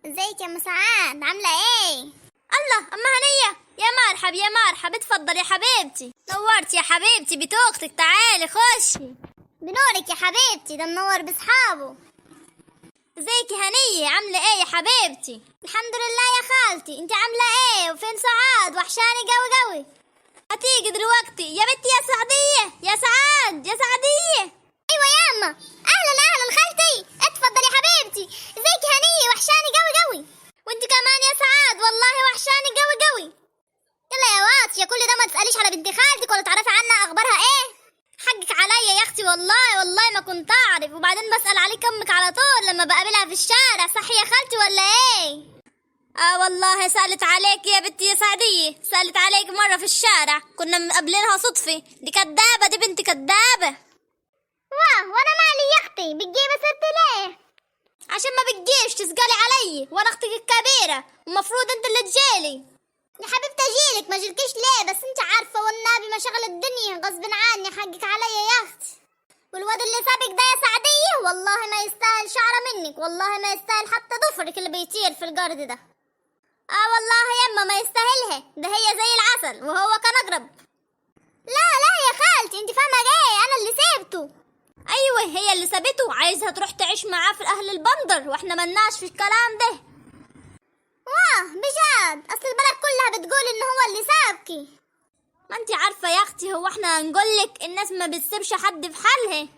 ازيك يا مسعاد، عاملة ايه؟ الله، أما هنية، يا مرحب يا مرحب، اتفضل يا حبيبتي. نورت يا حبيبتي بيت أختك، تعالي خشي. بنورك يا حبيبتي، ده منور بصحابه. ازيك يا هنية، عاملة ايه يا حبيبتي؟ الحمد لله يا خالتي، انت عاملة ايه؟ وفين سعاد؟ وحشاني قوي قوي. هتيجي دلوقتي يا بنتي يا سعدية، يا سعاد يا سعدية. ايوه ياما، اهلا اهلا خالتي، اتفضل يا حبيبتي. ازيك يا هنية؟ وحشاني قوي قوي. وانت كمان يا سعاد، والله وحشاني قوي قوي. يلا يا واطية، كل ده ما تسأليش على بنت خالتك ولا تعرفي عنها اخبارها ايه؟ حقك عليا يا اختي، والله ما كنت اعرف، وبعدين بسأل عليك امك على طول لما بقابلها في الشارع، صح يا خالتي ولا ايه؟ والله سألت عليك يا بنتي يا سعدية، سألت عليك مرة في الشارع، كنا مقابلينها صدفة. دي كدابة، دي بنت كدابة. وانا مالي يا اختي؟ بتجيبي سيرتي ليه؟ عشان ما بتجيش تسألي علي، وانا اختك الكبيرة، المفروض انت اللي تجيلي. يا حبيبتي اجيلك، ما جيلكيش ليه؟ بس انت عارفه والنبي مشاغل الدنيا غصب عني، حقك عليا يا اختي. والواد اللي سابك ده يا سعديه والله ما يستاهل شعره منك، والله ما يستاهل حتى ضفرك اللي بيطير في الجرد ده. والله يما ما يستاهلها، ده هي زي العسل وهو كان اقرب. لا يا خالتي، انت فاهمه ايه؟ انا اللي سيبته. ايوه هي اللي سابته، عايزها تروح تعيش معاه في اهل البندر، واحنا ملناش في الكلام ده. بجد؟ اصل البلد كلها بتقول ان هو اللي سابكي. ما انت عارفه يا اختي، هو احنا هنقولك الناس ما بتسيبش حد في حالها.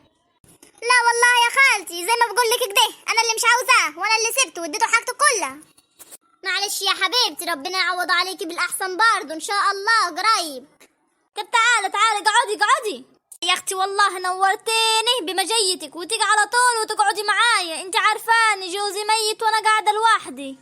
لا والله يا خالتي، زي ما بقول لك كده، انا اللي مش عاوزاه وانا اللي سبته واديته حاجته كلها. معلش يا حبيبتي، ربنا يعوض عليكي بالاحسن برضه ان شاء الله قريب. طب تعالي اقعدي يا اختي، والله نورتيني بمجيتك، وتيجي على طول وتقعدي معايا. انت عارفاني جوزي ميت وانا قاعده لوحدي.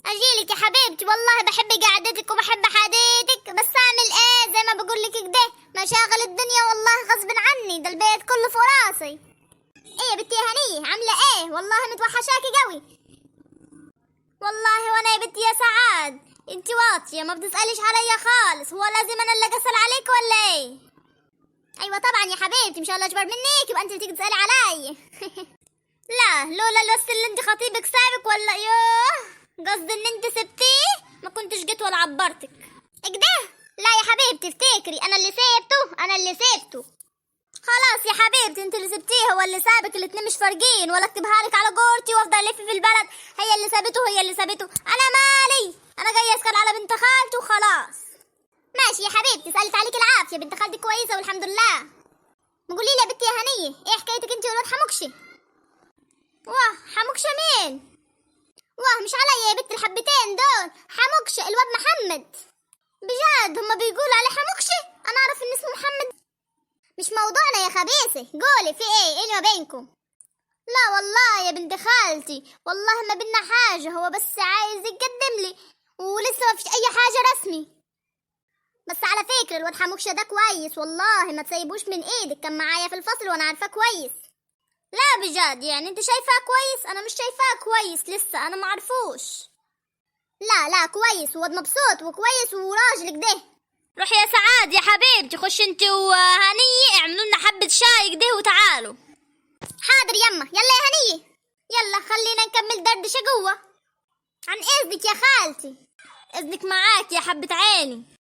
اجيلك يا حبيبتي، والله بحب قعدتك وبحب حديتك، بس اعمل ايه؟ زي ما بقول لك كده، مشاغل الدنيا والله غصب عني، ده البيت كله في راسي. ايه يا بنتي يا هنيه، عامله ايه؟ والله متوحشاكي قوي. والله وانا يا بنتي يا سعاد، انت واطيه ما بتساليش عليا خالص، هو لازم انا اللي اسال عليك ولا ايه؟ ايوه طبعا يا حبيبتي، مش الله اكبر منك يبقى انت اللي تيجي تسالي عليا. لا لولا بس اللي انت خطيبك سابك، ولا قصدي ان انت سبتيه، ما كنتش جيت ولا عبرتك كده. لا يا حبيبتي افتكري، انا اللي سيبته. خلاص يا حبيبتي، انت اللي سبتيه، هو اللي سابك، الاتنين مش فارقين، ولا اكتبها لك على جورتي وافضل الف في البلد هي اللي سابته. انا مالي، انا جايه اسال على بنت خالتي وخلاص. ماشي يا حبيبتي، سالت عليك العافيه، بنت خالتي كويسه والحمد لله. ما قولي لي يا بنتي يا هنيه، ايه حكايتك انت والواد حموكشه؟ حموكشه مين؟ مش عليا يا بنت الحبتين دول، حموكشه الواد محمد. بجد هما بيقولوا عليه حموكشه؟ انا اعرف ان اسمه محمد. مش موضوعنا يا خبيثه، قولي في ايه اللي ما بينكم؟ لا والله يا بنت خالتي، والله ما بينا حاجه، هو بس عايز يتقدم لي، ولسه ما فيش اي حاجه رسمي. بس على فكره الواد حموكشه ده كويس، والله ما تسيبوش من ايدك، كان معايا في الفصل وانا عارفاه كويس. لا بجد يعني انت شايفاه كويس؟ انا مش شايفاه كويس لسه، انا ما عرفوش. لا كويس، واد مبسوط وكويس وراجل كده. روحي يا سعاد يا حبيبتي، خش انت وهنيه اعملوا لنا حبه شاي كده وتعالوا. حاضر يما، يلا يا هنيه، يلا خلينا نكمل دردشه جوه. عن اذنك يا خالتي. اذنك معاك يا حبه عيني.